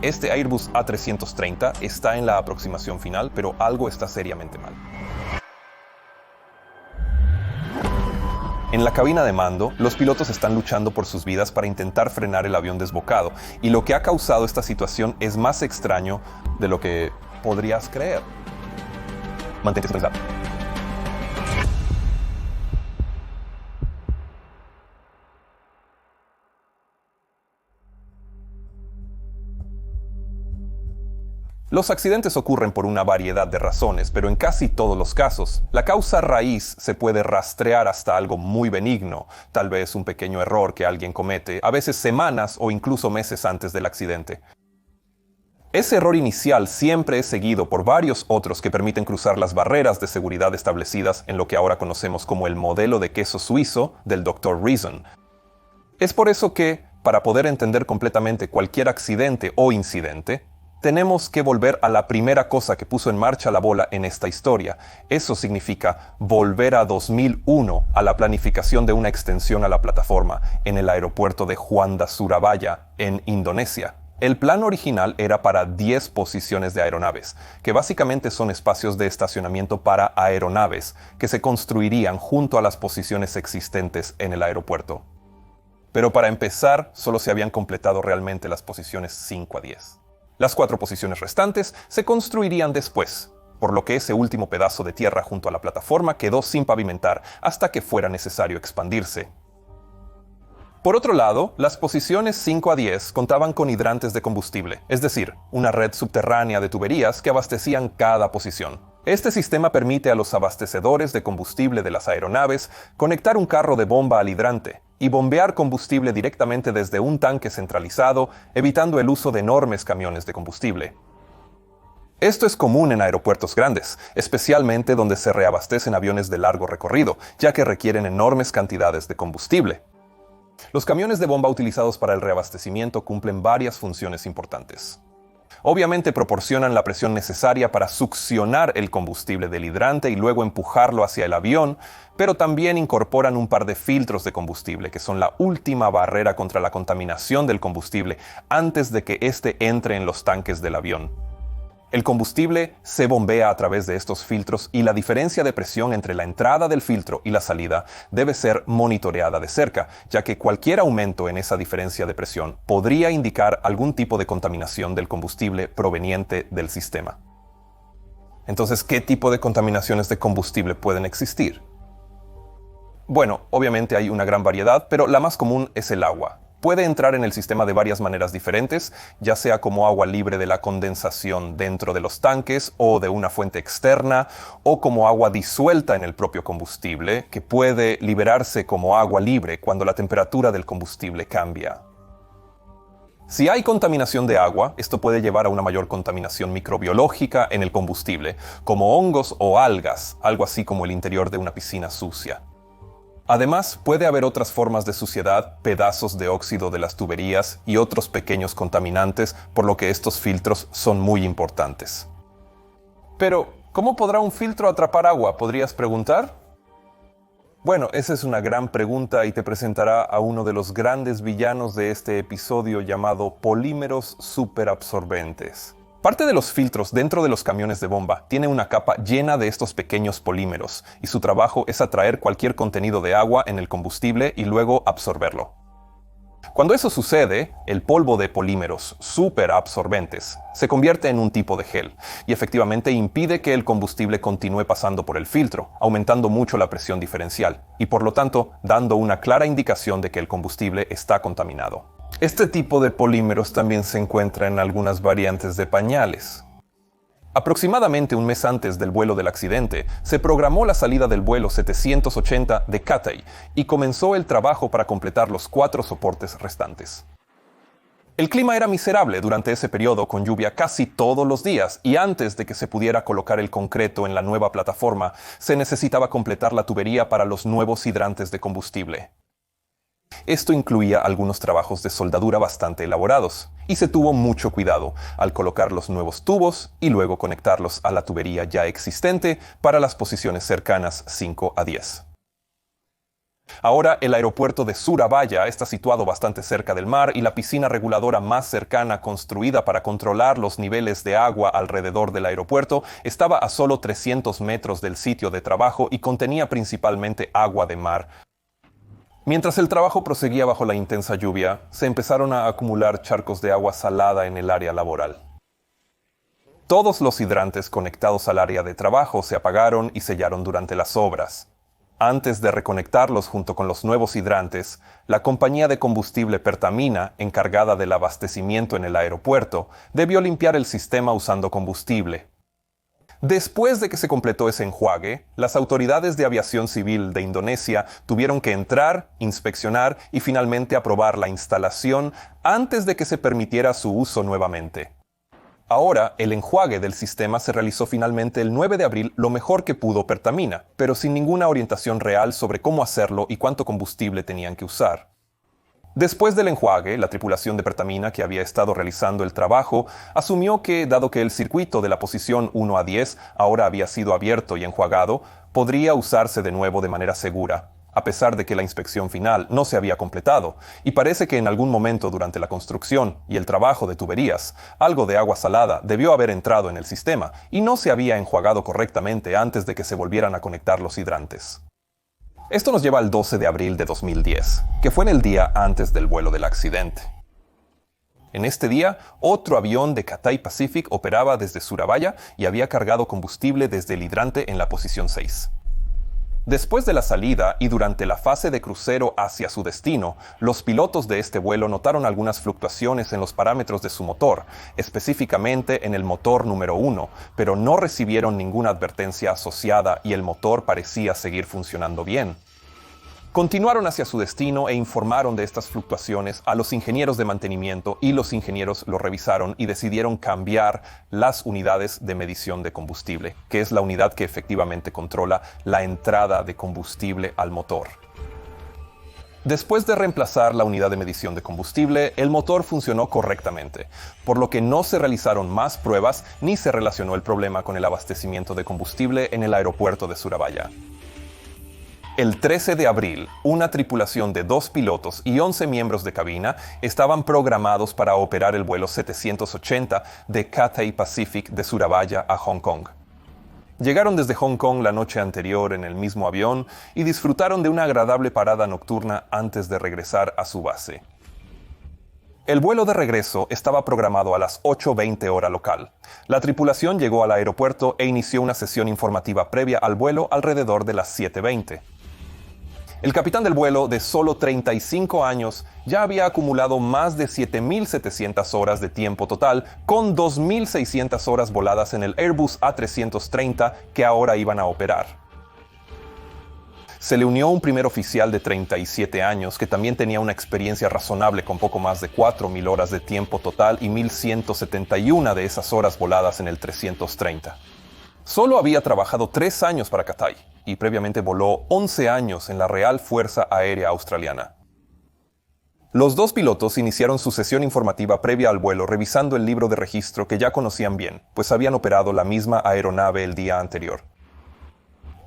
Este Airbus A330 está en la aproximación final, pero algo está seriamente mal. En la cabina de mando, los pilotos están luchando por sus vidas para intentar frenar el avión desbocado, y lo que ha causado esta situación es más extraño de lo que podrías creer. Mantente sintonizado. Los accidentes ocurren por una variedad de razones, pero en casi todos los casos, la causa raíz se puede rastrear hasta algo muy benigno, tal vez un pequeño error que alguien comete, a veces semanas o incluso meses antes del accidente. Ese error inicial siempre es seguido por varios otros que permiten cruzar las barreras de seguridad establecidas en lo que ahora conocemos como el modelo de queso suizo del Dr. Reason. Es por eso que, para poder entender completamente cualquier accidente o incidente, tenemos que volver a la primera cosa que puso en marcha la bola en esta historia. Eso significa volver a 2001, a la planificación de una extensión a la plataforma en el aeropuerto de Juanda, Surabaya, en Indonesia. El plan original era para 10 posiciones de aeronaves, que básicamente son espacios de estacionamiento para aeronaves, que se construirían junto a las posiciones existentes en el aeropuerto. Pero para empezar, solo se habían completado realmente las posiciones 5 a 10. Las 4 posiciones restantes se construirían después, por lo que ese último pedazo de tierra junto a la plataforma quedó sin pavimentar hasta que fuera necesario expandirse. Por otro lado, las posiciones 5 a 10 contaban con hidrantes de combustible, es decir, una red subterránea de tuberías que abastecían cada posición. Este sistema permite a los abastecedores de combustible de las aeronaves conectar un carro de bomba al hidrante y bombear combustible directamente desde un tanque centralizado, evitando el uso de enormes camiones de combustible. Esto es común en aeropuertos grandes, especialmente donde se reabastecen aviones de largo recorrido, ya que requieren enormes cantidades de combustible. Los camiones de bomba utilizados para el reabastecimiento cumplen varias funciones importantes. Obviamente proporcionan la presión necesaria para succionar el combustible del hidrante y luego empujarlo hacia el avión, pero también incorporan un par de filtros de combustible que son la última barrera contra la contaminación del combustible antes de que éste entre en los tanques del avión. El combustible se bombea a través de estos filtros y la diferencia de presión entre la entrada del filtro y la salida debe ser monitoreada de cerca, ya que cualquier aumento en esa diferencia de presión podría indicar algún tipo de contaminación del combustible proveniente del sistema. Entonces, ¿qué tipo de contaminaciones de combustible pueden existir? Bueno, obviamente hay una gran variedad, pero la más común es el agua. Puede entrar en el sistema de varias maneras diferentes, ya sea como agua libre de la condensación dentro de los tanques o de una fuente externa, o como agua disuelta en el propio combustible, que puede liberarse como agua libre cuando la temperatura del combustible cambia. Si hay contaminación de agua, esto puede llevar a una mayor contaminación microbiológica en el combustible, como hongos o algas, algo así como el interior de una piscina sucia. Además, puede haber otras formas de suciedad, pedazos de óxido de las tuberías y otros pequeños contaminantes, por lo que estos filtros son muy importantes. Pero, ¿cómo podrá un filtro atrapar agua? ¿Podrías preguntar? Bueno, esa es una gran pregunta y te presentará a uno de los grandes villanos de este episodio llamado polímeros superabsorbentes. Parte de los filtros dentro de los camiones de bomba tiene una capa llena de estos pequeños polímeros, y su trabajo es atraer cualquier contenido de agua en el combustible y luego absorberlo. Cuando eso sucede, el polvo de polímeros superabsorbentes se convierte en un tipo de gel, y efectivamente impide que el combustible continúe pasando por el filtro, aumentando mucho la presión diferencial, y por lo tanto dando una clara indicación de que el combustible está contaminado. Este tipo de polímeros también se encuentra en algunas variantes de pañales. Aproximadamente un mes antes del vuelo del accidente, se programó la salida del vuelo 780 de Cathay y comenzó el trabajo para completar los 4 soportes restantes. El clima era miserable durante ese periodo, con lluvia casi todos los días, y antes de que se pudiera colocar el concreto en la nueva plataforma, se necesitaba completar la tubería para los nuevos hidrantes de combustible. Esto incluía algunos trabajos de soldadura bastante elaborados, y se tuvo mucho cuidado al colocar los nuevos tubos y luego conectarlos a la tubería ya existente para las posiciones cercanas 5 a 10. Ahora el aeropuerto de Surabaya está situado bastante cerca del mar y la piscina reguladora más cercana construida para controlar los niveles de agua alrededor del aeropuerto estaba a solo 300 metros del sitio de trabajo y contenía principalmente agua de mar. Mientras el trabajo proseguía bajo la intensa lluvia, se empezaron a acumular charcos de agua salada en el área laboral. Todos los hidrantes conectados al área de trabajo se apagaron y sellaron durante las obras. Antes de reconectarlos junto con los nuevos hidrantes, la compañía de combustible Pertamina, encargada del abastecimiento en el aeropuerto, debió limpiar el sistema usando combustible. Después de que se completó ese enjuague, las autoridades de aviación civil de Indonesia tuvieron que entrar, inspeccionar y finalmente aprobar la instalación antes de que se permitiera su uso nuevamente. Ahora, el enjuague del sistema se realizó finalmente el 9 de abril lo mejor que pudo Pertamina, pero sin ninguna orientación real sobre cómo hacerlo y cuánto combustible tenían que usar. Después del enjuague, la tripulación de Pertamina, que había estado realizando el trabajo, asumió que, dado que el circuito de la posición 1 a 10 ahora había sido abierto y enjuagado, podría usarse de nuevo de manera segura, a pesar de que la inspección final no se había completado, y parece que en algún momento durante la construcción y el trabajo de tuberías, algo de agua salada debió haber entrado en el sistema y no se había enjuagado correctamente antes de que se volvieran a conectar los hidrantes. Esto nos lleva al 12 de abril de 2010, que fue en el día antes del vuelo del accidente. En este día, otro avión de Cathay Pacific operaba desde Surabaya y había cargado combustible desde el hidrante en la posición 6. Después de la salida y durante la fase de crucero hacia su destino, los pilotos de este vuelo notaron algunas fluctuaciones en los parámetros de su motor, específicamente en el motor número 1, pero no recibieron ninguna advertencia asociada y el motor parecía seguir funcionando bien. Continuaron hacia su destino e informaron de estas fluctuaciones a los ingenieros de mantenimiento y los ingenieros lo revisaron y decidieron cambiar las unidades de medición de combustible, que es la unidad que efectivamente controla la entrada de combustible al motor. Después de reemplazar la unidad de medición de combustible, el motor funcionó correctamente, por lo que no se realizaron más pruebas ni se relacionó el problema con el abastecimiento de combustible en el aeropuerto de Surabaya. El 13 de abril, una tripulación de 2 pilotos y 11 miembros de cabina estaban programados para operar el vuelo 780 de Cathay Pacific de Surabaya a Hong Kong. Llegaron desde Hong Kong la noche anterior en el mismo avión y disfrutaron de una agradable parada nocturna antes de regresar a su base. El vuelo de regreso estaba programado a las 8:20 hora local. La tripulación llegó al aeropuerto e inició una sesión informativa previa al vuelo alrededor de las 7:20. El capitán del vuelo, de solo 35 años, ya había acumulado más de 7.700 horas de tiempo total, con 2.600 horas voladas en el Airbus A330 que ahora iban a operar. Se le unió un primer oficial de 37 años que también tenía una experiencia razonable con poco más de 4.000 horas de tiempo total y 1.171 de esas horas voladas en el 330. Solo había trabajado 3 años para Cathay y previamente voló 11 años en la Real Fuerza Aérea Australiana. Los 2 pilotos iniciaron su sesión informativa previa al vuelo revisando el libro de registro que ya conocían bien, pues habían operado la misma aeronave el día anterior.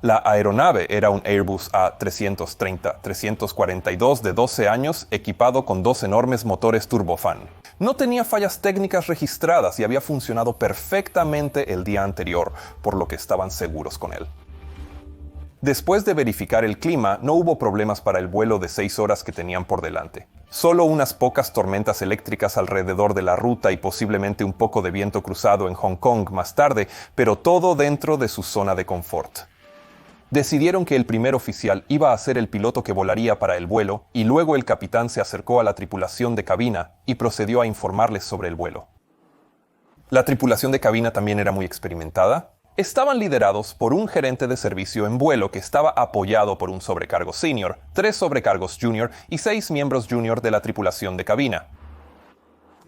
La aeronave era un Airbus A330-342 de 12 años equipado con 2 enormes motores turbofan. No tenía fallas técnicas registradas y había funcionado perfectamente el día anterior, por lo que estaban seguros con él. Después de verificar el clima, no hubo problemas para el vuelo de 6 horas que tenían por delante. Solo unas pocas tormentas eléctricas alrededor de la ruta y posiblemente un poco de viento cruzado en Hong Kong más tarde, pero todo dentro de su zona de confort. Decidieron que el primer oficial iba a ser el piloto que volaría para el vuelo y luego el capitán se acercó a la tripulación de cabina y procedió a informarles sobre el vuelo. La tripulación de cabina también era muy experimentada. Estaban liderados por un gerente de servicio en vuelo que estaba apoyado por un sobrecargo senior, 3 sobrecargos junior y 6 miembros junior de la tripulación de cabina.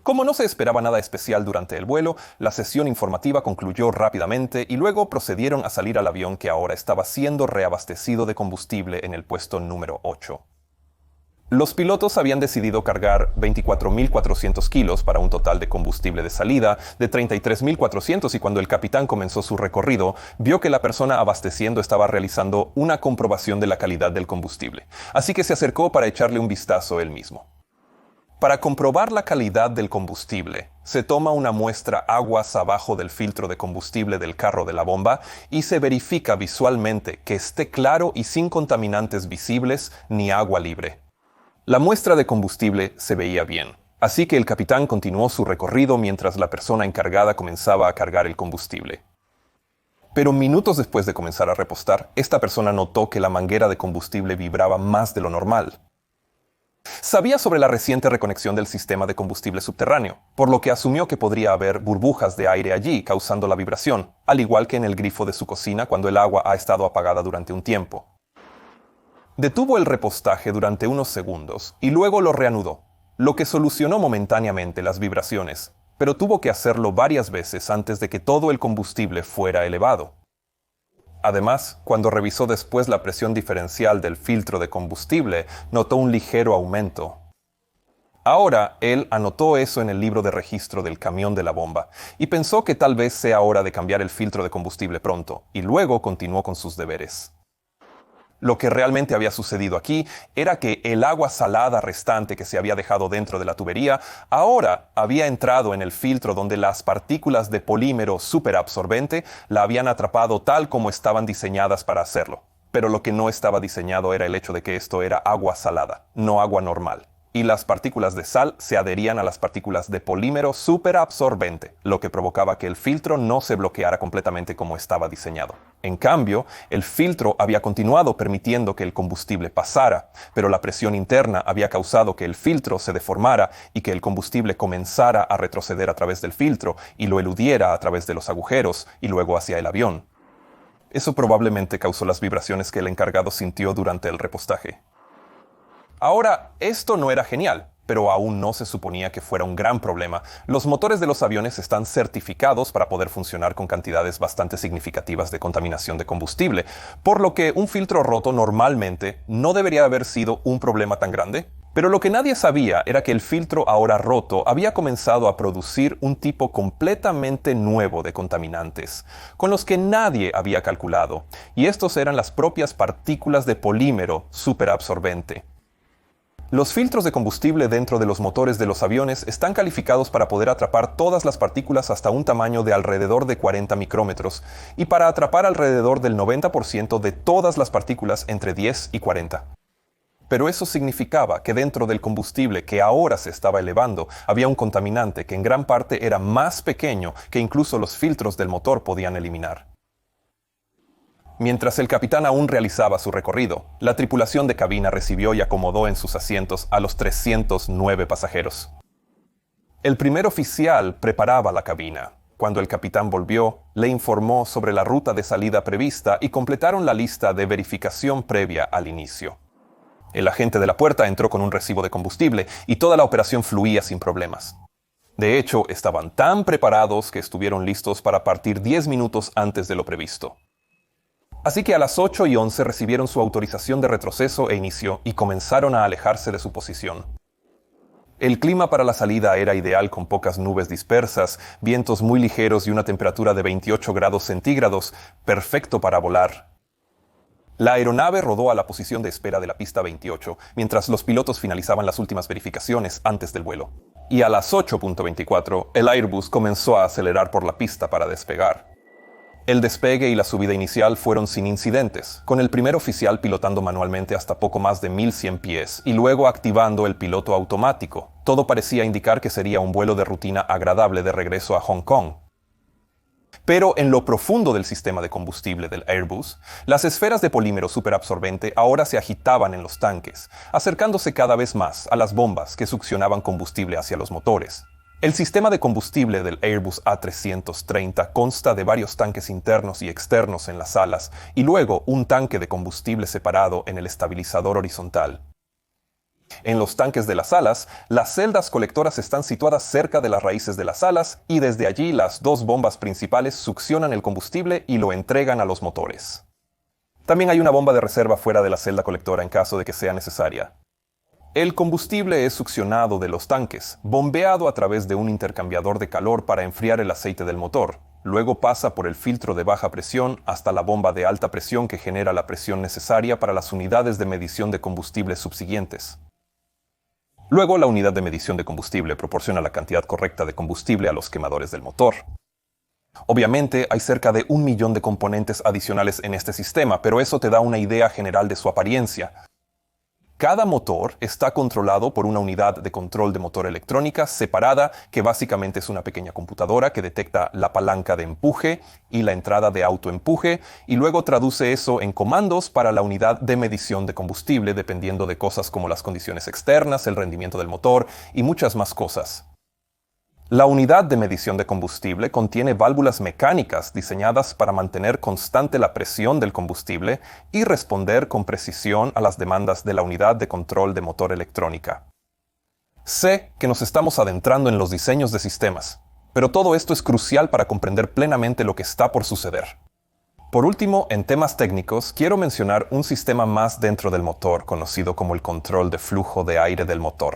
Como no se esperaba nada especial durante el vuelo, la sesión informativa concluyó rápidamente y luego procedieron a salir al avión que ahora estaba siendo reabastecido de combustible en el puesto número 8. Los pilotos habían decidido cargar 24.400 kilos para un total de combustible de salida de 33.400 y cuando el capitán comenzó su recorrido, vio que la persona abasteciendo estaba realizando una comprobación de la calidad del combustible. Así que se acercó para echarle un vistazo él mismo. Para comprobar la calidad del combustible, se toma una muestra aguas abajo del filtro de combustible del carro de la bomba y se verifica visualmente que esté claro y sin contaminantes visibles ni agua libre. La muestra de combustible se veía bien, así que el capitán continuó su recorrido mientras la persona encargada comenzaba a cargar el combustible. Pero minutos después de comenzar a repostar, esta persona notó que la manguera de combustible vibraba más de lo normal. Sabía sobre la reciente reconexión del sistema de combustible subterráneo, por lo que asumió que podría haber burbujas de aire allí causando la vibración, al igual que en el grifo de su cocina cuando el agua ha estado apagada durante un tiempo. Detuvo el repostaje durante unos segundos y luego lo reanudó, lo que solucionó momentáneamente las vibraciones, pero tuvo que hacerlo varias veces antes de que todo el combustible fuera elevado. Además, cuando revisó después la presión diferencial del filtro de combustible, notó un ligero aumento. Ahora, él anotó eso en el libro de registro del camión de la bomba y pensó que tal vez sea hora de cambiar el filtro de combustible pronto, y luego continuó con sus deberes. Lo que realmente había sucedido aquí era que el agua salada restante que se había dejado dentro de la tubería ahora había entrado en el filtro donde las partículas de polímero superabsorbente la habían atrapado tal como estaban diseñadas para hacerlo. Pero lo que no estaba diseñado era el hecho de que esto era agua salada, no agua normal. Y las partículas de sal se adherían a las partículas de polímero superabsorbente, lo que provocaba que el filtro no se bloqueara completamente como estaba diseñado. En cambio, el filtro había continuado permitiendo que el combustible pasara, pero la presión interna había causado que el filtro se deformara y que el combustible comenzara a retroceder a través del filtro y lo eludiera a través de los agujeros y luego hacia el avión. Eso probablemente causó las vibraciones que el encargado sintió durante el repostaje. Ahora, esto no era genial, pero aún no se suponía que fuera un gran problema. Los motores de los aviones están certificados para poder funcionar con cantidades bastante significativas de contaminación de combustible, por lo que un filtro roto normalmente no debería haber sido un problema tan grande. Pero lo que nadie sabía era que el filtro ahora roto había comenzado a producir un tipo completamente nuevo de contaminantes, con los que nadie había calculado, y estos eran las propias partículas de polímero superabsorbente. Los filtros de combustible dentro de los motores de los aviones están calificados para poder atrapar todas las partículas hasta un tamaño de alrededor de 40 micrómetros y para atrapar alrededor del 90% de todas las partículas entre 10 y 40. Pero eso significaba que dentro del combustible que ahora se estaba elevando había un contaminante que en gran parte era más pequeño que incluso los filtros del motor podían eliminar. Mientras el capitán aún realizaba su recorrido, la tripulación de cabina recibió y acomodó en sus asientos a los 309 pasajeros. El primer oficial preparaba la cabina. Cuando el capitán volvió, le informó sobre la ruta de salida prevista y completaron la lista de verificación previa al inicio. El agente de la puerta entró con un recibo de combustible y toda la operación fluía sin problemas. De hecho, estaban tan preparados que estuvieron listos para partir 10 minutos antes de lo previsto. Así que a las 8:11 recibieron su autorización de retroceso e inicio y comenzaron a alejarse de su posición. El clima para la salida era ideal con pocas nubes dispersas, vientos muy ligeros y una temperatura de 28 grados centígrados, perfecto para volar. La aeronave rodó a la posición de espera de la pista 28, mientras los pilotos finalizaban las últimas verificaciones antes del vuelo. Y a las 8:24, el Airbus comenzó a acelerar por la pista para despegar. El despegue y la subida inicial fueron sin incidentes, con el primer oficial pilotando manualmente hasta poco más de 1.100 pies y luego activando el piloto automático. Todo parecía indicar que sería un vuelo de rutina agradable de regreso a Hong Kong. Pero en lo profundo del sistema de combustible del Airbus, las esferas de polímero superabsorbente ahora se agitaban en los tanques, acercándose cada vez más a las bombas que succionaban combustible hacia los motores. El sistema de combustible del Airbus A330 consta de varios tanques internos y externos en las alas y luego un tanque de combustible separado en el estabilizador horizontal. En los tanques de las alas, las celdas colectoras están situadas cerca de las raíces de las alas y desde allí las dos bombas principales succionan el combustible y lo entregan a los motores. También hay una bomba de reserva fuera de la celda colectora en caso de que sea necesaria. El combustible es succionado de los tanques, bombeado a través de un intercambiador de calor para enfriar el aceite del motor. Luego pasa por el filtro de baja presión hasta la bomba de alta presión que genera la presión necesaria para las unidades de medición de combustible subsiguientes. Luego, la unidad de medición de combustible proporciona la cantidad correcta de combustible a los quemadores del motor. Obviamente, hay cerca de 1 millón de componentes adicionales en este sistema, pero eso te da una idea general de su apariencia. Cada motor está controlado por una unidad de control de motor electrónica separada, que básicamente es una pequeña computadora que detecta la palanca de empuje y la entrada de autoempuje, y luego traduce eso en comandos para la unidad de medición de combustible, dependiendo de cosas como las condiciones externas, el rendimiento del motor y muchas más cosas. La unidad de medición de combustible contiene válvulas mecánicas diseñadas para mantener constante la presión del combustible y responder con precisión a las demandas de la unidad de control de motor electrónica. Sé que nos estamos adentrando en los diseños de sistemas, pero todo esto es crucial para comprender plenamente lo que está por suceder. Por último, en temas técnicos, quiero mencionar un sistema más dentro del motor, conocido como el control de flujo de aire del motor.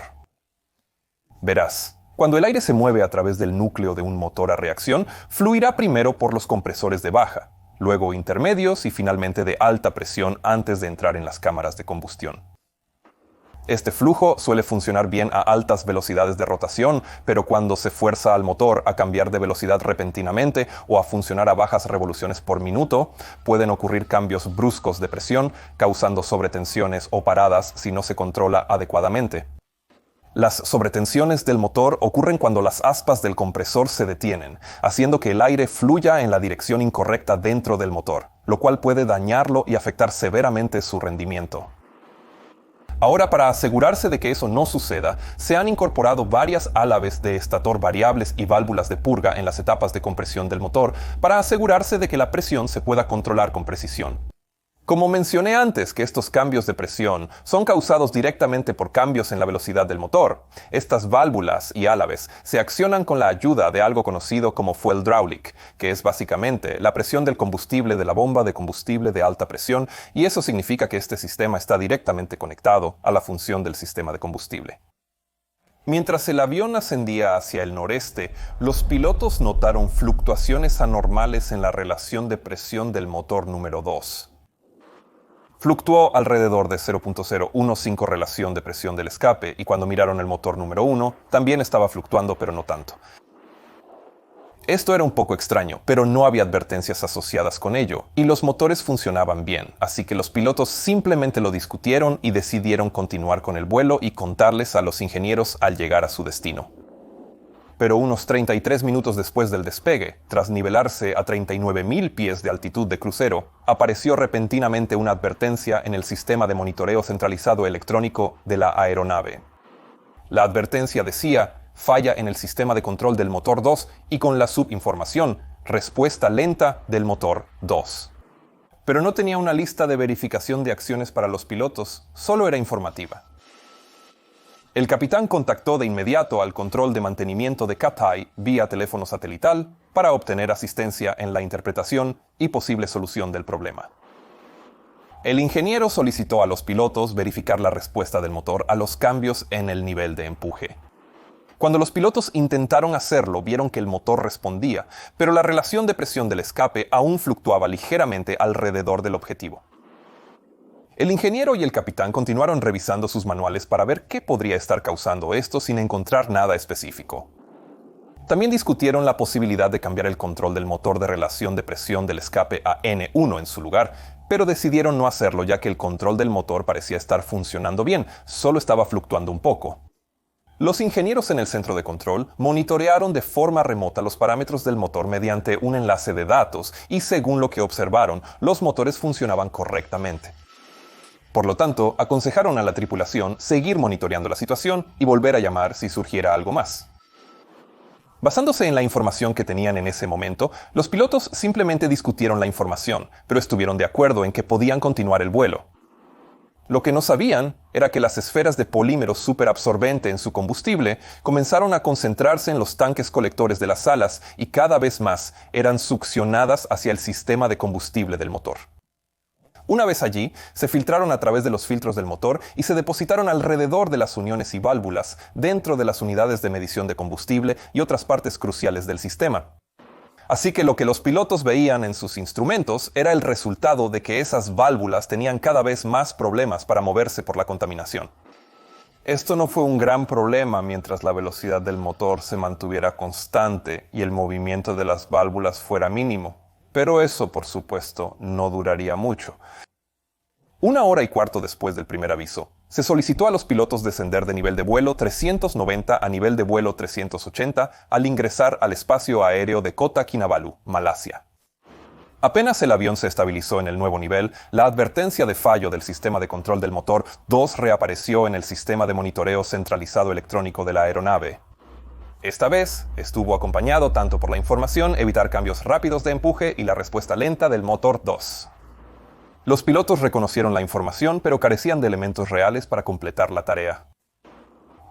Verás, cuando el aire se mueve a través del núcleo de un motor a reacción, fluirá primero por los compresores de baja, luego intermedios y finalmente de alta presión antes de entrar en las cámaras de combustión. Este flujo suele funcionar bien a altas velocidades de rotación, pero cuando se fuerza al motor a cambiar de velocidad repentinamente o a funcionar a bajas revoluciones por minuto, pueden ocurrir cambios bruscos de presión, causando sobretensiones o paradas si no se controla adecuadamente. Las sobretensiones del motor ocurren cuando las aspas del compresor se detienen, haciendo que el aire fluya en la dirección incorrecta dentro del motor, lo cual puede dañarlo y afectar severamente su rendimiento. Ahora, para asegurarse de que eso no suceda, se han incorporado varias álabes de estator variables y válvulas de purga en las etapas de compresión del motor para asegurarse de que la presión se pueda controlar con precisión. Como mencioné antes que estos cambios de presión son causados directamente por cambios en la velocidad del motor, estas válvulas y álabes se accionan con la ayuda de algo conocido como fuel drawlic, que es básicamente la presión del combustible de la bomba de combustible de alta presión, y eso significa que este sistema está directamente conectado a la función del sistema de combustible. Mientras el avión ascendía hacia el noreste, los pilotos notaron fluctuaciones anormales en la relación de presión del motor número 2. Fluctuó alrededor de 0.015 relación de presión del escape, y cuando miraron el motor número 1, también estaba fluctuando, pero no tanto. Esto era un poco extraño, pero no había advertencias asociadas con ello, y los motores funcionaban bien, así que los pilotos simplemente lo discutieron y decidieron continuar con el vuelo y contarles a los ingenieros al llegar a su destino. Pero unos 33 minutos después del despegue, tras nivelarse a 39.000 pies de altitud de crucero, apareció repentinamente una advertencia en el sistema de monitoreo centralizado electrónico de la aeronave. La advertencia decía: falla en el sistema de control del motor 2 y con la subinformación, respuesta lenta del motor 2. Pero no tenía una lista de verificación de acciones para los pilotos, solo era informativa. El capitán contactó de inmediato al control de mantenimiento de Cathay vía teléfono satelital para obtener asistencia en la interpretación y posible solución del problema. El ingeniero solicitó a los pilotos verificar la respuesta del motor a los cambios en el nivel de empuje. Cuando los pilotos intentaron hacerlo, vieron que el motor respondía, pero la relación de presión del escape aún fluctuaba ligeramente alrededor del objetivo. El ingeniero y el capitán continuaron revisando sus manuales para ver qué podría estar causando esto sin encontrar nada específico. También discutieron la posibilidad de cambiar el control del motor de relación de presión del escape a N1 en su lugar, pero decidieron no hacerlo ya que el control del motor parecía estar funcionando bien, solo estaba fluctuando un poco. Los ingenieros en el centro de control monitorearon de forma remota los parámetros del motor mediante un enlace de datos y, según lo que observaron, los motores funcionaban correctamente. Por lo tanto, aconsejaron a la tripulación seguir monitoreando la situación y volver a llamar si surgiera algo más. Basándose en la información que tenían en ese momento, los pilotos simplemente discutieron la información, pero estuvieron de acuerdo en que podían continuar el vuelo. Lo que no sabían era que las esferas de polímero superabsorbente en su combustible comenzaron a concentrarse en los tanques colectores de las alas y cada vez más eran succionadas hacia el sistema de combustible del motor. Una vez allí, se filtraron a través de los filtros del motor y se depositaron alrededor de las uniones y válvulas, dentro de las unidades de medición de combustible y otras partes cruciales del sistema. Así que lo que los pilotos veían en sus instrumentos era el resultado de que esas válvulas tenían cada vez más problemas para moverse por la contaminación. Esto no fue un gran problema mientras la velocidad del motor se mantuviera constante y el movimiento de las válvulas fuera mínimo, pero eso, por supuesto, no duraría mucho. 1 hora y cuarto después del primer aviso, se solicitó a los pilotos descender de nivel de vuelo 390 a nivel de vuelo 380 al ingresar al espacio aéreo de Kota Kinabalu, Malasia. Apenas el avión se estabilizó en el nuevo nivel, la advertencia de fallo del sistema de control del motor 2 reapareció en el sistema de monitoreo centralizado electrónico de la aeronave. Esta vez, estuvo acompañado tanto por la información evitar cambios rápidos de empuje y la respuesta lenta del motor 2. Los pilotos reconocieron la información, pero carecían de elementos reales para completar la tarea.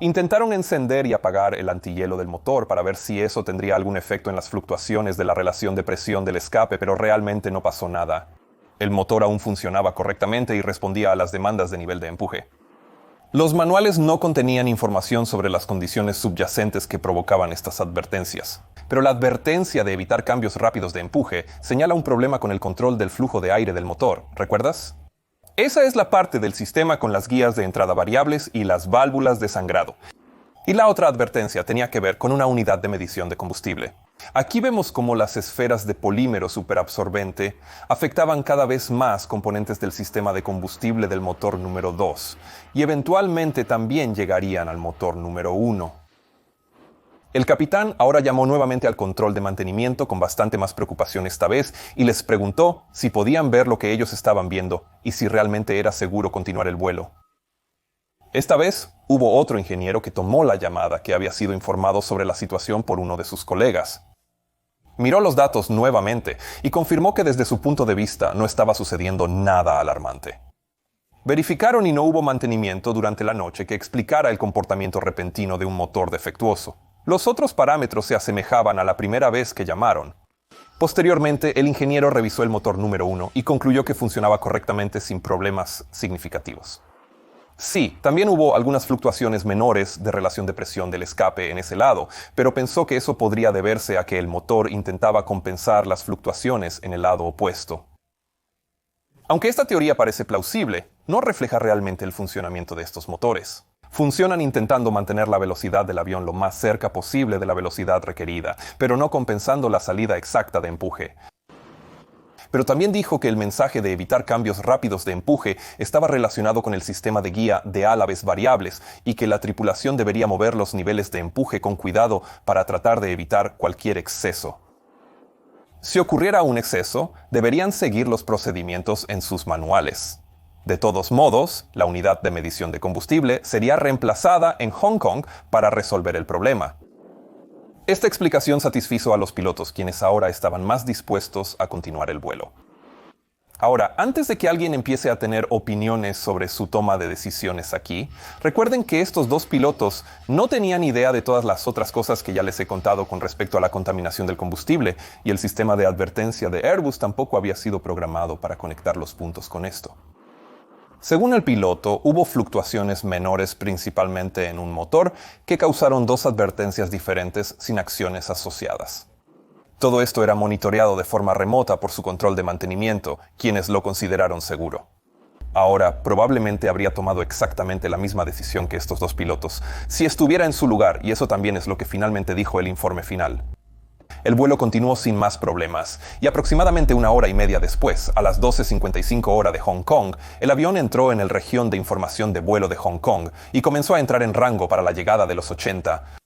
Intentaron encender y apagar el antihielo del motor para ver si eso tendría algún efecto en las fluctuaciones de la relación de presión del escape, pero realmente no pasó nada. El motor aún funcionaba correctamente y respondía a las demandas de nivel de empuje. Los manuales no contenían información sobre las condiciones subyacentes que provocaban estas advertencias, pero la advertencia de evitar cambios rápidos de empuje señala un problema con el control del flujo de aire del motor, ¿recuerdas? Esa es la parte del sistema con las guías de entrada variables y las válvulas de sangrado. Y la otra advertencia tenía que ver con una unidad de medición de combustible. Aquí vemos cómo las esferas de polímero superabsorbente afectaban cada vez más componentes del sistema de combustible del motor número 2 y eventualmente también llegarían al motor número 1. El capitán ahora llamó nuevamente al control de mantenimiento con bastante más preocupación esta vez y les preguntó si podían ver lo que ellos estaban viendo y si realmente era seguro continuar el vuelo. Esta vez hubo otro ingeniero que tomó la llamada que había sido informado sobre la situación por uno de sus colegas. Miró los datos nuevamente y confirmó que desde su punto de vista no estaba sucediendo nada alarmante. Verificaron y no hubo mantenimiento durante la noche que explicara el comportamiento repentino de un motor defectuoso. Los otros parámetros se asemejaban a la primera vez que llamaron. Posteriormente, el ingeniero revisó el motor número 1 y concluyó que funcionaba correctamente sin problemas significativos. Sí, también hubo algunas fluctuaciones menores de relación de presión del escape en ese lado, pero pensó que eso podría deberse a que el motor intentaba compensar las fluctuaciones en el lado opuesto. Aunque esta teoría parece plausible, no refleja realmente el funcionamiento de estos motores. Funcionan intentando mantener la velocidad del avión lo más cerca posible de la velocidad requerida, pero no compensando la salida exacta de empuje. Pero también dijo que el mensaje de evitar cambios rápidos de empuje estaba relacionado con el sistema de guía de álabes variables y que la tripulación debería mover los niveles de empuje con cuidado para tratar de evitar cualquier exceso. Si ocurriera un exceso, deberían seguir los procedimientos en sus manuales. De todos modos, la unidad de medición de combustible sería reemplazada en Hong Kong para resolver el problema. Esta explicación satisfizo a los pilotos, quienes ahora estaban más dispuestos a continuar el vuelo. Ahora, antes de que alguien empiece a tener opiniones sobre su toma de decisiones aquí, recuerden que estos dos pilotos no tenían idea de todas las otras cosas que ya les he contado con respecto a la contaminación del combustible, y el sistema de advertencia de Airbus tampoco había sido programado para conectar los puntos con esto. Según el piloto, hubo fluctuaciones menores principalmente en un motor que causaron dos advertencias diferentes sin acciones asociadas. Todo esto era monitoreado de forma remota por su control de mantenimiento, quienes lo consideraron seguro. Ahora, probablemente habría tomado exactamente la misma decisión que estos dos pilotos, si estuviera en su lugar, y eso también es lo que finalmente dijo el informe final. El vuelo continuó sin más problemas, y aproximadamente 1 hora y media después, a las 12:55 hora de Hong Kong, el avión entró en el región de información de vuelo de Hong Kong y comenzó a entrar en rango para la llegada de los 80.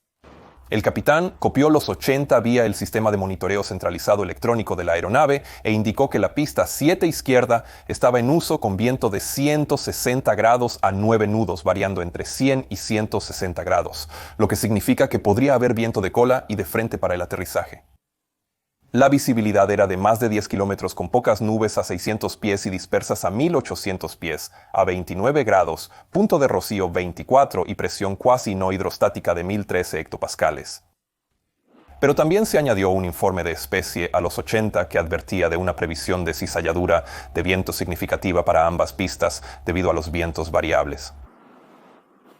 El capitán copió los 80 vía el sistema de monitoreo centralizado electrónico de la aeronave e indicó que la pista 7 izquierda estaba en uso con viento de 160 grados a 9 nudos, variando entre 100 y 160 grados, lo que significa que podría haber viento de cola y de frente para el aterrizaje. La visibilidad era de más de 10 kilómetros con pocas nubes a 600 pies y dispersas a 1800 pies, a 29 grados, punto de rocío 24 y presión cuasi no hidrostática de 1013 hectopascales. Pero también se añadió un informe de especie a los 80 que advertía de una previsión de cizalladura de viento significativa para ambas pistas debido a los vientos variables.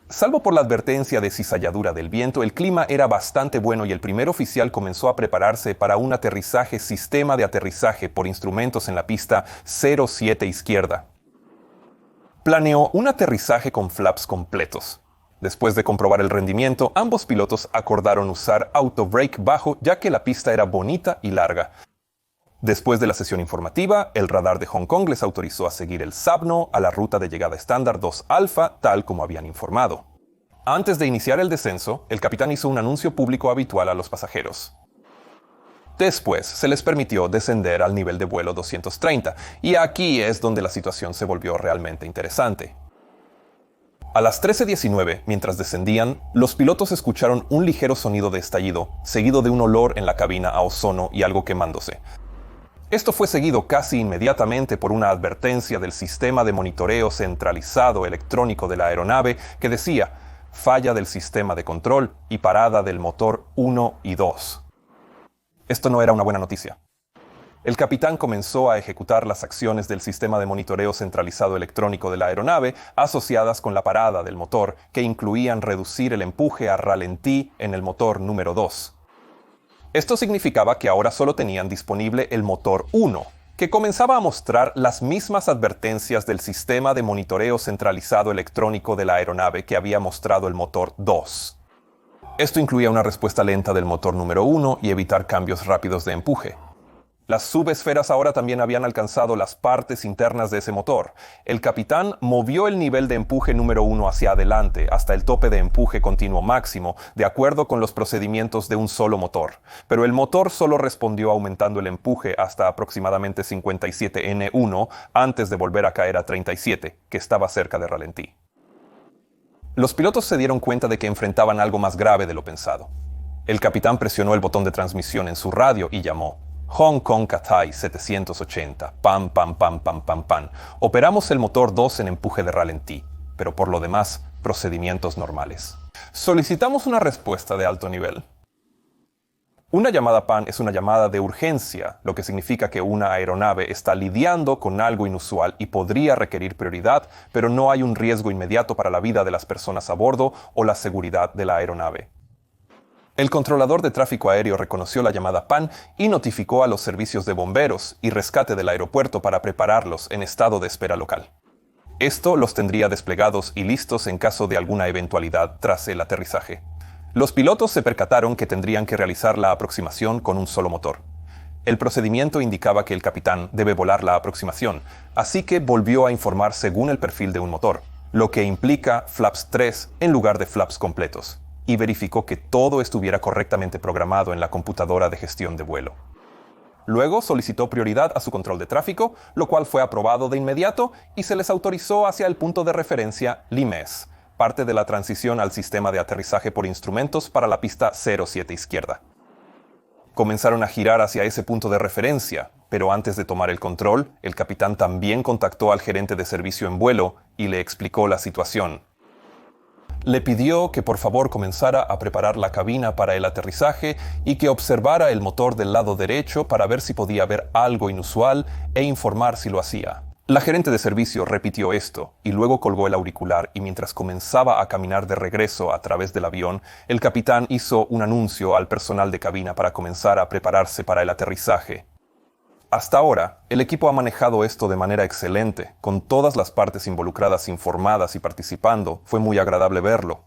Salvo por la advertencia de cizalladura del viento, el clima era bastante bueno y el primer oficial comenzó a prepararse para un sistema de aterrizaje por instrumentos en la pista 07 izquierda. Planeó un aterrizaje con flaps completos. Después de comprobar el rendimiento, ambos pilotos acordaron usar auto-brake bajo ya que la pista era bonita y larga. Después de la sesión informativa, el radar de Hong Kong les autorizó a seguir el SABNO a la ruta de llegada estándar 2 Alpha, tal como habían informado. Antes de iniciar el descenso, el capitán hizo un anuncio público habitual a los pasajeros. Después se les permitió descender al nivel de vuelo 230, y aquí es donde la situación se volvió realmente interesante. A las 13:19, mientras descendían, los pilotos escucharon un ligero sonido de estallido, seguido de un olor en la cabina a ozono y algo quemándose. Esto fue seguido casi inmediatamente por una advertencia del sistema de monitoreo centralizado electrónico de la aeronave que decía falla del sistema de control y parada del motor 1 y 2. Esto no era una buena noticia. El capitán comenzó a ejecutar las acciones del sistema de monitoreo centralizado electrónico de la aeronave asociadas con la parada del motor, que incluían reducir el empuje a ralentí en el motor número 2. Esto significaba que ahora solo tenían disponible el motor 1, que comenzaba a mostrar las mismas advertencias del sistema de monitoreo centralizado electrónico de la aeronave que había mostrado el motor 2. Esto incluía una respuesta lenta del motor número 1 y evitar cambios rápidos de empuje. Las subesferas ahora también habían alcanzado las partes internas de ese motor. El capitán movió el nivel de empuje número 1 hacia adelante hasta el tope de empuje continuo máximo, de acuerdo con los procedimientos de un solo motor. Pero el motor solo respondió aumentando el empuje hasta aproximadamente 57 N1 antes de volver a caer a 37, que estaba cerca de ralentí. Los pilotos se dieron cuenta de que enfrentaban algo más grave de lo pensado. El capitán presionó el botón de transmisión en su radio y llamó: Hong Kong Cathay 780, pam, pam, pam, pam, pam, pam. Operamos el motor 2 en empuje de ralentí, pero por lo demás, procedimientos normales. Solicitamos una respuesta de alto nivel. Una llamada PAN es una llamada de urgencia, lo que significa que una aeronave está lidiando con algo inusual y podría requerir prioridad, pero no hay un riesgo inmediato para la vida de las personas a bordo o la seguridad de la aeronave. El controlador de tráfico aéreo reconoció la llamada PAN y notificó a los servicios de bomberos y rescate del aeropuerto para prepararlos en estado de espera local. Esto los tendría desplegados y listos en caso de alguna eventualidad tras el aterrizaje. Los pilotos se percataron que tendrían que realizar la aproximación con un solo motor. El procedimiento indicaba que el capitán debe volar la aproximación, así que volvió a informar según el perfil de un motor, lo que implica flaps 3 en lugar de flaps completos, y verificó que todo estuviera correctamente programado en la computadora de gestión de vuelo. Luego solicitó prioridad a su control de tráfico, lo cual fue aprobado de inmediato y se les autorizó hacia el punto de referencia LIMES, parte de la transición al sistema de aterrizaje por instrumentos para la pista 07 izquierda. Comenzaron a girar hacia ese punto de referencia, pero antes de tomar el control, el capitán también contactó al gerente de servicio en vuelo y le explicó la situación. Le pidió que por favor comenzara a preparar la cabina para el aterrizaje y que observara el motor del lado derecho para ver si podía ver algo inusual e informar si lo hacía. La gerente de servicio repitió esto y luego colgó el auricular y mientras comenzaba a caminar de regreso a través del avión, el capitán hizo un anuncio al personal de cabina para comenzar a prepararse para el aterrizaje. Hasta ahora, el equipo ha manejado esto de manera excelente, con todas las partes involucradas informadas y participando. Fue muy agradable verlo.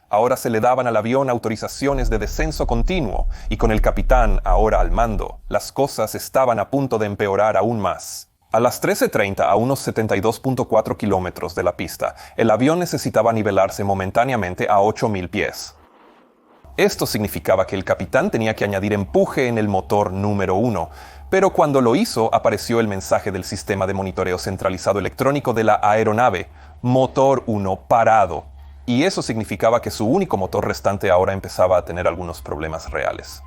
Ahora se le daban al avión autorizaciones de descenso continuo, y con el capitán ahora al mando, las cosas estaban a punto de empeorar aún más. A las 13:30, a unos 72.4 kilómetros de la pista, el avión necesitaba nivelarse momentáneamente a 8.000 pies. Esto significaba que el capitán tenía que añadir empuje en el motor número 1, pero cuando lo hizo apareció el mensaje del sistema de monitoreo centralizado electrónico de la aeronave, motor 1 parado, y eso significaba que su único motor restante ahora empezaba a tener algunos problemas reales.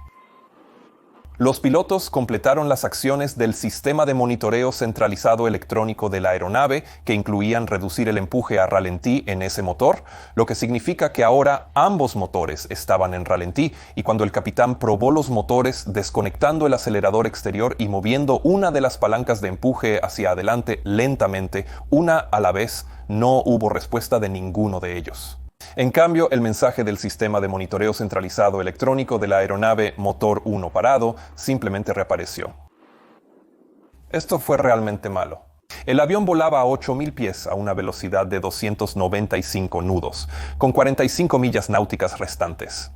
Los pilotos completaron las acciones del sistema de monitoreo centralizado electrónico de la aeronave, que incluían reducir el empuje a ralentí en ese motor, lo que significa que ahora ambos motores estaban en ralentí, y cuando el capitán probó los motores desconectando el acelerador exterior y moviendo una de las palancas de empuje hacia adelante lentamente, una a la vez, no hubo respuesta de ninguno de ellos. En cambio, el mensaje del sistema de monitoreo centralizado electrónico de la aeronave motor 1 parado simplemente reapareció. Esto fue realmente malo. El avión volaba a 8.000 pies a una velocidad de 295 nudos, con 45 millas náuticas restantes.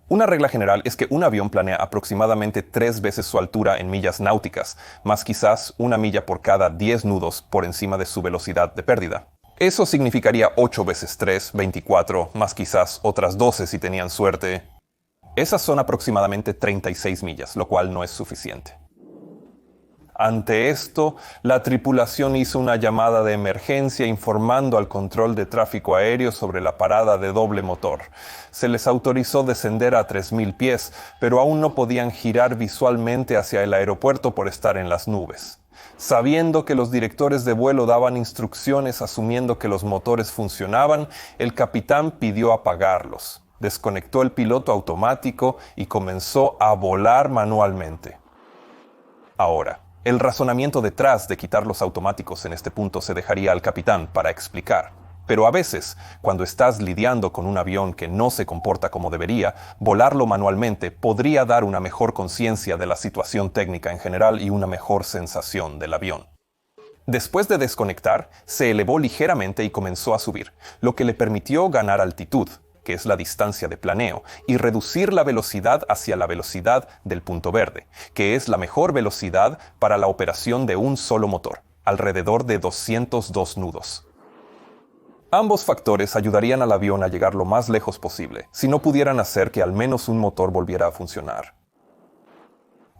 Una regla general es que un avión planea aproximadamente 3 veces su altura en millas náuticas, más quizás una milla por cada 10 nudos por encima de su velocidad de pérdida. Eso significaría 8 veces 3, 24, más quizás otras 12 si tenían suerte. Esas son aproximadamente 36 millas, lo cual no es suficiente. Ante esto, la tripulación hizo una llamada de emergencia informando al control de tráfico aéreo sobre la parada de doble motor. Se les autorizó descender a 3.000 pies, pero aún no podían girar visualmente hacia el aeropuerto por estar en las nubes. Sabiendo que los directores de vuelo daban instrucciones asumiendo que los motores funcionaban, el capitán pidió apagarlos. Desconectó el piloto automático y comenzó a volar manualmente. Ahora, el razonamiento detrás de quitar los automáticos en este punto se dejaría al capitán para explicar. Pero a veces, cuando estás lidiando con un avión que no se comporta como debería, volarlo manualmente podría dar una mejor conciencia de la situación técnica en general y una mejor sensación del avión. Después de desconectar, se elevó ligeramente y comenzó a subir, lo que le permitió ganar altitud, que es la distancia de planeo, y reducir la velocidad hacia la velocidad del punto verde, que es la mejor velocidad para la operación de un solo motor, alrededor de 202 nudos. Ambos factores ayudarían al avión a llegar lo más lejos posible, si no pudieran hacer que al menos un motor volviera a funcionar.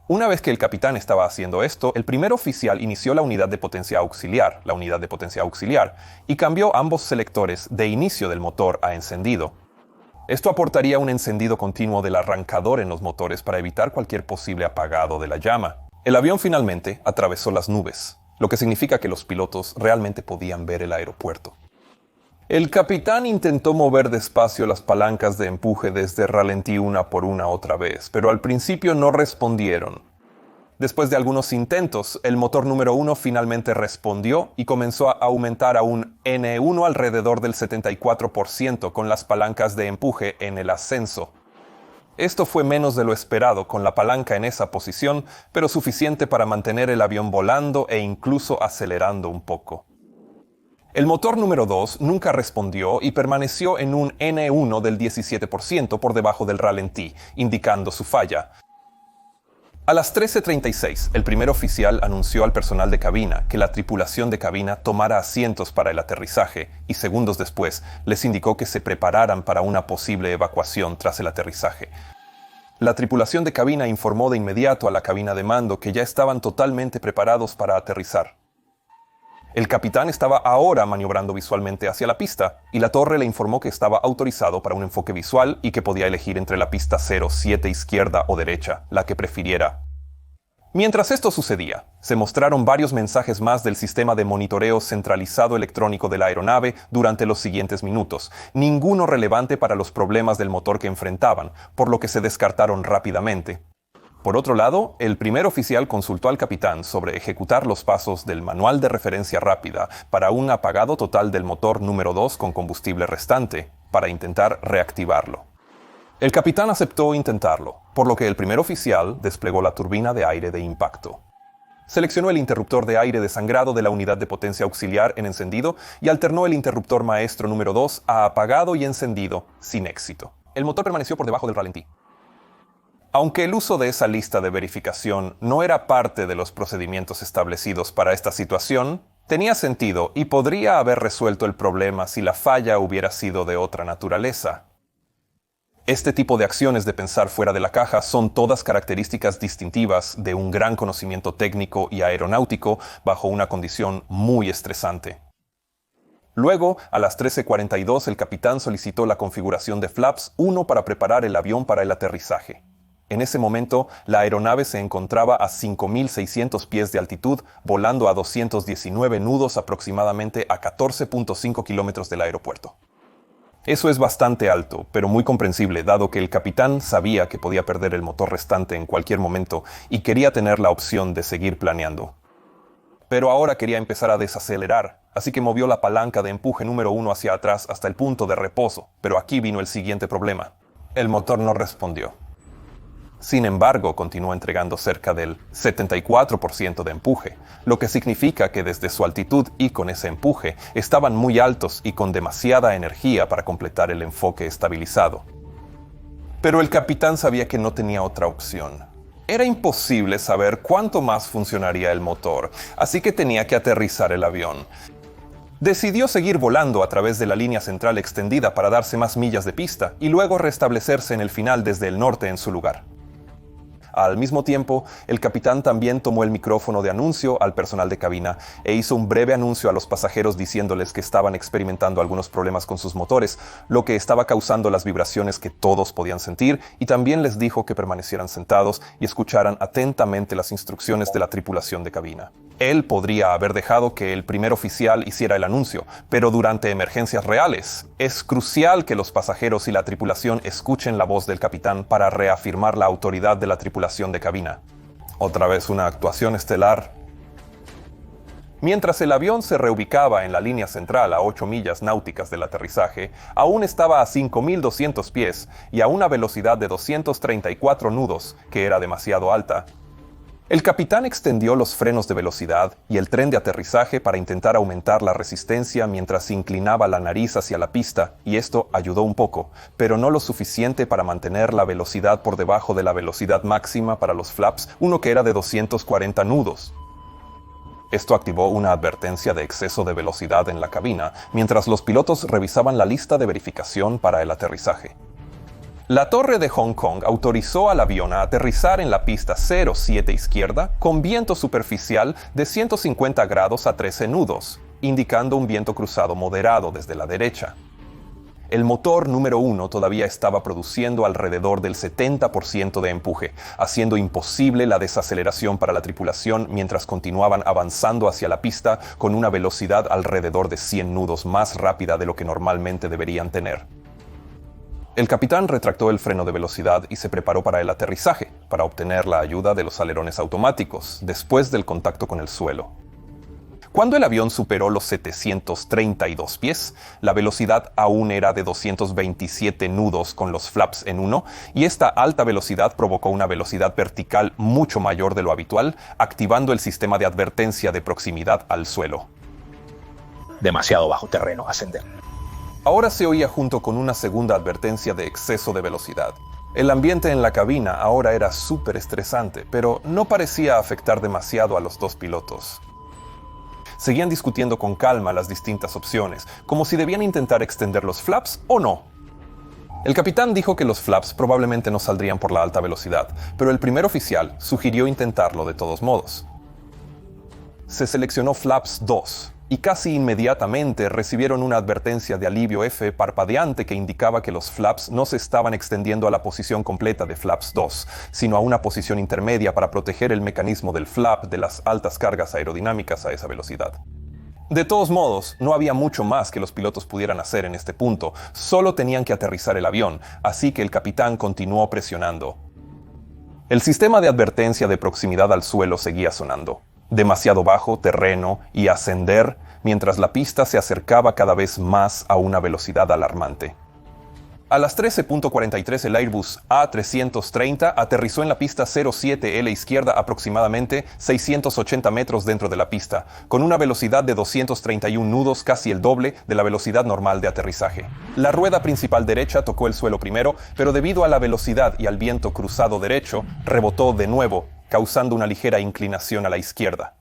Una vez que el capitán estaba haciendo esto, el primer oficial inició la unidad de potencia auxiliar, y cambió ambos selectores de inicio del motor a encendido. Esto aportaría un encendido continuo del arrancador en los motores para evitar cualquier posible apagado de la llama. El avión finalmente atravesó las nubes, lo que significa que los pilotos realmente podían ver el aeropuerto. El capitán intentó mover despacio las palancas de empuje desde ralentí una por una otra vez, pero al principio no respondieron. Después de algunos intentos, el motor número 1 finalmente respondió y comenzó a aumentar a un N1 alrededor del 74% con las palancas de empuje en el ascenso. Esto fue menos de lo esperado con la palanca en esa posición, pero suficiente para mantener el avión volando e incluso acelerando un poco. El motor número 2 nunca respondió y permaneció en un N1 del 17% por debajo del ralentí, indicando su falla. A las 13:36, el primer oficial anunció al personal de cabina que la tripulación de cabina tomara asientos para el aterrizaje y segundos después les indicó que se prepararan para una posible evacuación tras el aterrizaje. La tripulación de cabina informó de inmediato a la cabina de mando que ya estaban totalmente preparados para aterrizar. El capitán estaba ahora maniobrando visualmente hacia la pista, y la torre le informó que estaba autorizado para un enfoque visual y que podía elegir entre la pista 07 izquierda o derecha, la que prefiriera. Mientras esto sucedía, se mostraron varios mensajes más del sistema de monitoreo centralizado electrónico de la aeronave durante los siguientes minutos, ninguno relevante para los problemas del motor que enfrentaban, por lo que se descartaron rápidamente. Por otro lado, el primer oficial consultó al capitán sobre ejecutar los pasos del manual de referencia rápida para un apagado total del motor número 2 con combustible restante, para intentar reactivarlo. El capitán aceptó intentarlo, por lo que el primer oficial desplegó la turbina de aire de impacto. Seleccionó el interruptor de aire de sangrado de la unidad de potencia auxiliar en encendido y alternó el interruptor maestro número 2 a apagado y encendido, sin éxito. El motor permaneció por debajo del ralentí. Aunque el uso de esa lista de verificación no era parte de los procedimientos establecidos para esta situación, tenía sentido y podría haber resuelto el problema si la falla hubiera sido de otra naturaleza. Este tipo de acciones de pensar fuera de la caja son todas características distintivas de un gran conocimiento técnico y aeronáutico bajo una condición muy estresante. Luego, a las 13:42, el capitán solicitó la configuración de flaps 1 para preparar el avión para el aterrizaje. En ese momento, la aeronave se encontraba a 5.600 pies de altitud, volando a 219 nudos aproximadamente a 14.5 kilómetros del aeropuerto. Eso es bastante alto, pero muy comprensible, dado que el capitán sabía que podía perder el motor restante en cualquier momento y quería tener la opción de seguir planeando. Pero ahora quería empezar a desacelerar, así que movió la palanca de empuje número 1 hacia atrás hasta el punto de reposo, pero aquí vino el siguiente problema. El motor no respondió. Sin embargo, continuó entregando cerca del 74% de empuje, lo que significa que desde su altitud y con ese empuje estaban muy altos y con demasiada energía para completar el enfoque estabilizado. Pero el capitán sabía que no tenía otra opción. Era imposible saber cuánto más funcionaría el motor, así que tenía que aterrizar el avión. Decidió seguir volando a través de la línea central extendida para darse más millas de pista y luego restablecerse en el final desde el norte en su lugar. Al mismo tiempo, el capitán también tomó el micrófono de anuncio al personal de cabina e hizo un breve anuncio a los pasajeros diciéndoles que estaban experimentando algunos problemas con sus motores, lo que estaba causando las vibraciones que todos podían sentir, y también les dijo que permanecieran sentados y escucharan atentamente las instrucciones de la tripulación de cabina. Él podría haber dejado que el primer oficial hiciera el anuncio, pero durante emergencias reales, es crucial que los pasajeros y la tripulación escuchen la voz del capitán para reafirmar la autoridad de la tripulación de cabina. Otra vez una actuación estelar. Mientras el avión se reubicaba en la línea central a 8 millas náuticas del aterrizaje, aún estaba a 5.200 pies y a una velocidad de 234 nudos, que era demasiado alta. El capitán extendió los frenos de velocidad y el tren de aterrizaje para intentar aumentar la resistencia mientras inclinaba la nariz hacia la pista, y esto ayudó un poco, pero no lo suficiente para mantener la velocidad por debajo de la velocidad máxima para los flaps, uno que era de 240 nudos. Esto activó una advertencia de exceso de velocidad en la cabina, mientras los pilotos revisaban la lista de verificación para el aterrizaje. La torre de Hong Kong autorizó al avión a aterrizar en la pista 07 izquierda con viento superficial de 150 grados a 13 nudos, indicando un viento cruzado moderado desde la derecha. El motor número 1 todavía estaba produciendo alrededor del 70% de empuje, haciendo imposible la desaceleración para la tripulación mientras continuaban avanzando hacia la pista con una velocidad alrededor de 100 nudos más rápida de lo que normalmente deberían tener. El capitán retractó el freno de velocidad y se preparó para el aterrizaje, para obtener la ayuda de los alerones automáticos, después del contacto con el suelo. Cuando el avión superó los 732 pies, la velocidad aún era de 227 nudos con los flaps en 1, y esta alta velocidad provocó una velocidad vertical mucho mayor de lo habitual, activando el sistema de advertencia de proximidad al suelo. Demasiado bajo terreno, ascender. Ahora se oía junto con una segunda advertencia de exceso de velocidad. El ambiente en la cabina ahora era súper estresante, pero no parecía afectar demasiado a los dos pilotos. Seguían discutiendo con calma las distintas opciones, como si debían intentar extender los flaps o no. El capitán dijo que los flaps probablemente no saldrían por la alta velocidad, pero el primer oficial sugirió intentarlo de todos modos. Se seleccionó flaps 2. Y casi inmediatamente recibieron una advertencia de alivio F parpadeante que indicaba que los flaps no se estaban extendiendo a la posición completa de flaps 2, sino a una posición intermedia para proteger el mecanismo del flap de las altas cargas aerodinámicas a esa velocidad. De todos modos, no había mucho más que los pilotos pudieran hacer en este punto, solo tenían que aterrizar el avión, así que el capitán continuó presionando. El sistema de advertencia de proximidad al suelo seguía sonando. Demasiado bajo terreno y ascender mientras la pista se acercaba cada vez más a una velocidad alarmante. A las 13:43 el Airbus A330 aterrizó en la pista 07L izquierda aproximadamente 680 metros dentro de la pista, con una velocidad de 231 nudos, casi el doble de la velocidad normal de aterrizaje. La rueda principal derecha tocó el suelo primero, pero debido a la velocidad y al viento cruzado derecho, rebotó de nuevo, causando una ligera inclinación a la izquierda.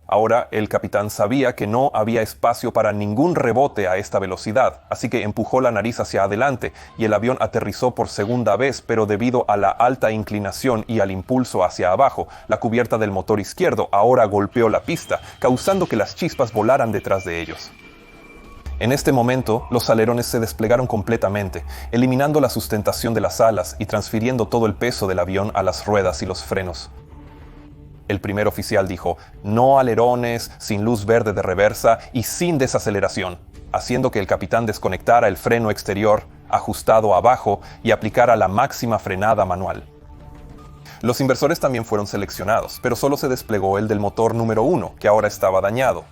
Ahora el capitán sabía que no había espacio para ningún rebote a esta velocidad, así que empujó la nariz hacia adelante y el avión aterrizó por segunda vez, pero debido a la alta inclinación y al impulso hacia abajo, la cubierta del motor izquierdo ahora golpeó la pista, causando que las chispas volaran detrás de ellos. En este momento, los alerones se desplegaron completamente, eliminando la sustentación de las alas y transfiriendo todo el peso del avión a las ruedas y los frenos. El primer oficial dijo, no alerones, sin luz verde de reversa y sin desaceleración, haciendo que el capitán desconectara el freno exterior, ajustado abajo, y aplicara la máxima frenada manual. Los inversores también fueron seleccionados, pero solo se desplegó el del motor número 1, que ahora estaba dañado.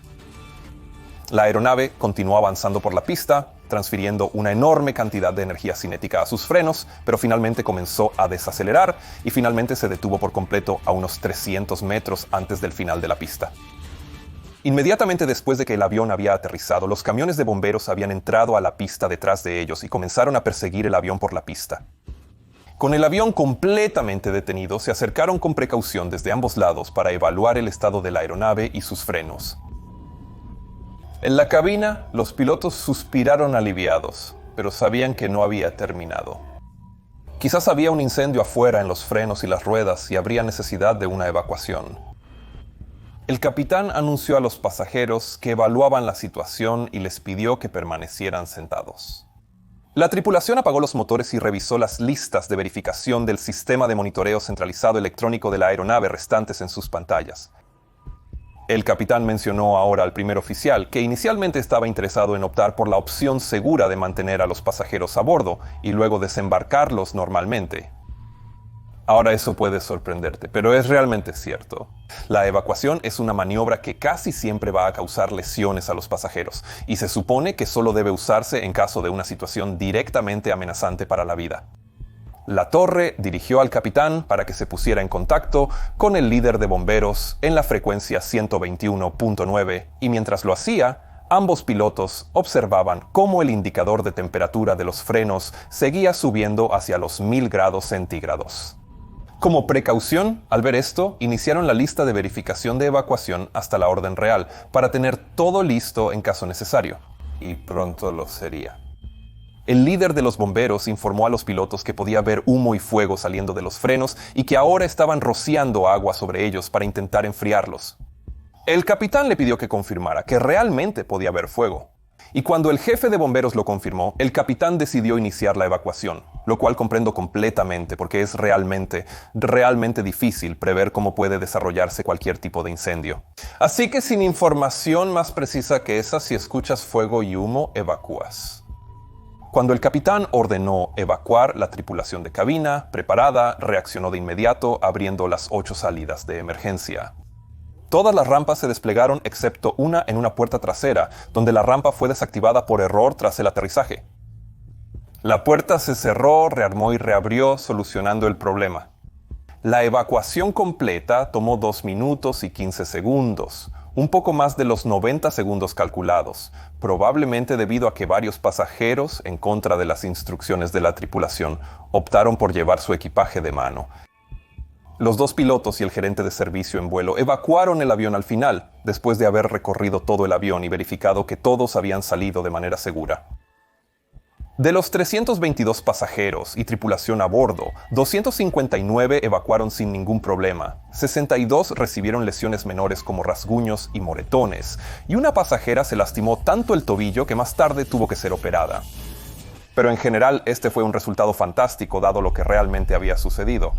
La aeronave continuó avanzando por la pista, transfiriendo una enorme cantidad de energía cinética a sus frenos, pero finalmente comenzó a desacelerar y finalmente se detuvo por completo a unos 300 metros antes del final de la pista. Inmediatamente después de que el avión había aterrizado, los camiones de bomberos habían entrado a la pista detrás de ellos y comenzaron a perseguir el avión por la pista. Con el avión completamente detenido, se acercaron con precaución desde ambos lados para evaluar el estado de la aeronave y sus frenos. En la cabina, los pilotos suspiraron aliviados, pero sabían que no había terminado. Quizás había un incendio afuera en los frenos y las ruedas y habría necesidad de una evacuación. El capitán anunció a los pasajeros que evaluaban la situación y les pidió que permanecieran sentados. La tripulación apagó los motores y revisó las listas de verificación del sistema de monitoreo centralizado electrónico de la aeronave restantes en sus pantallas. El capitán mencionó ahora al primer oficial que inicialmente estaba interesado en optar por la opción segura de mantener a los pasajeros a bordo y luego desembarcarlos normalmente. Ahora eso puede sorprenderte, pero es realmente cierto. La evacuación es una maniobra que casi siempre va a causar lesiones a los pasajeros, y se supone que solo debe usarse en caso de una situación directamente amenazante para la vida. La torre dirigió al capitán para que se pusiera en contacto con el líder de bomberos en la frecuencia 121.9, y mientras lo hacía, ambos pilotos observaban cómo el indicador de temperatura de los frenos seguía subiendo hacia los 1000 grados centígrados. Como precaución, al ver esto, iniciaron la lista de verificación de evacuación hasta la orden real, para tener todo listo en caso necesario. Y pronto lo sería. El líder de los bomberos informó a los pilotos que podía ver humo y fuego saliendo de los frenos y que ahora estaban rociando agua sobre ellos para intentar enfriarlos. El capitán le pidió que confirmara que realmente podía haber fuego. Y cuando el jefe de bomberos lo confirmó, el capitán decidió iniciar la evacuación, lo cual comprendo completamente porque es realmente difícil prever cómo puede desarrollarse cualquier tipo de incendio. Así que sin información más precisa que esa, si escuchas fuego y humo, evacúas. Cuando el capitán ordenó evacuar, la tripulación de cabina, preparada, reaccionó de inmediato abriendo las 8 salidas de emergencia. Todas las rampas se desplegaron excepto una en una puerta trasera, donde la rampa fue desactivada por error tras el aterrizaje. La puerta se cerró, rearmó y reabrió, solucionando el problema. La evacuación completa tomó 2 minutos y 15 segundos, un poco más de los 90 segundos calculados, probablemente debido a que varios pasajeros, en contra de las instrucciones de la tripulación, optaron por llevar su equipaje de mano. Los 2 pilotos y el gerente de servicio en vuelo evacuaron el avión al final, después de haber recorrido todo el avión y verificado que todos habían salido de manera segura. De los 322 pasajeros y tripulación a bordo, 259 evacuaron sin ningún problema, 62 recibieron lesiones menores como rasguños y moretones, y una pasajera se lastimó tanto el tobillo que más tarde tuvo que ser operada. Pero en general este fue un resultado fantástico dado lo que realmente había sucedido.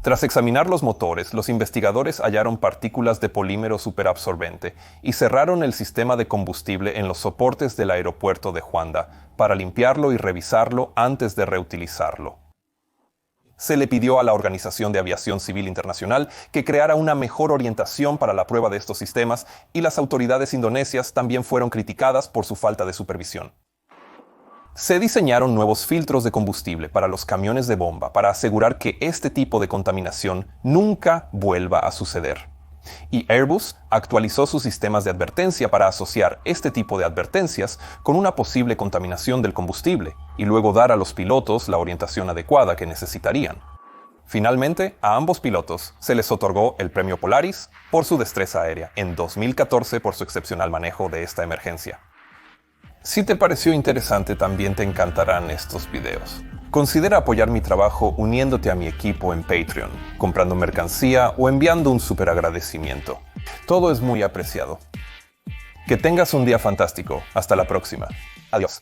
Tras examinar los motores, los investigadores hallaron partículas de polímero superabsorbente y cerraron el sistema de combustible en los soportes del aeropuerto de Juanda para limpiarlo y revisarlo antes de reutilizarlo. Se le pidió a la Organización de Aviación Civil Internacional que creara una mejor orientación para la prueba de estos sistemas, y las autoridades indonesias también fueron criticadas por su falta de supervisión. Se diseñaron nuevos filtros de combustible para los camiones de bomba para asegurar que este tipo de contaminación nunca vuelva a suceder. Y Airbus actualizó sus sistemas de advertencia para asociar este tipo de advertencias con una posible contaminación del combustible y luego dar a los pilotos la orientación adecuada que necesitarían. Finalmente, a ambos pilotos se les otorgó el Premio Polaris por su destreza aérea en 2014 por su excepcional manejo de esta emergencia. Si te pareció interesante, también te encantarán estos videos. Considera apoyar mi trabajo uniéndote a mi equipo en Patreon, comprando mercancía o enviando un super agradecimiento. Todo es muy apreciado. Que tengas un día fantástico. Hasta la próxima. Adiós.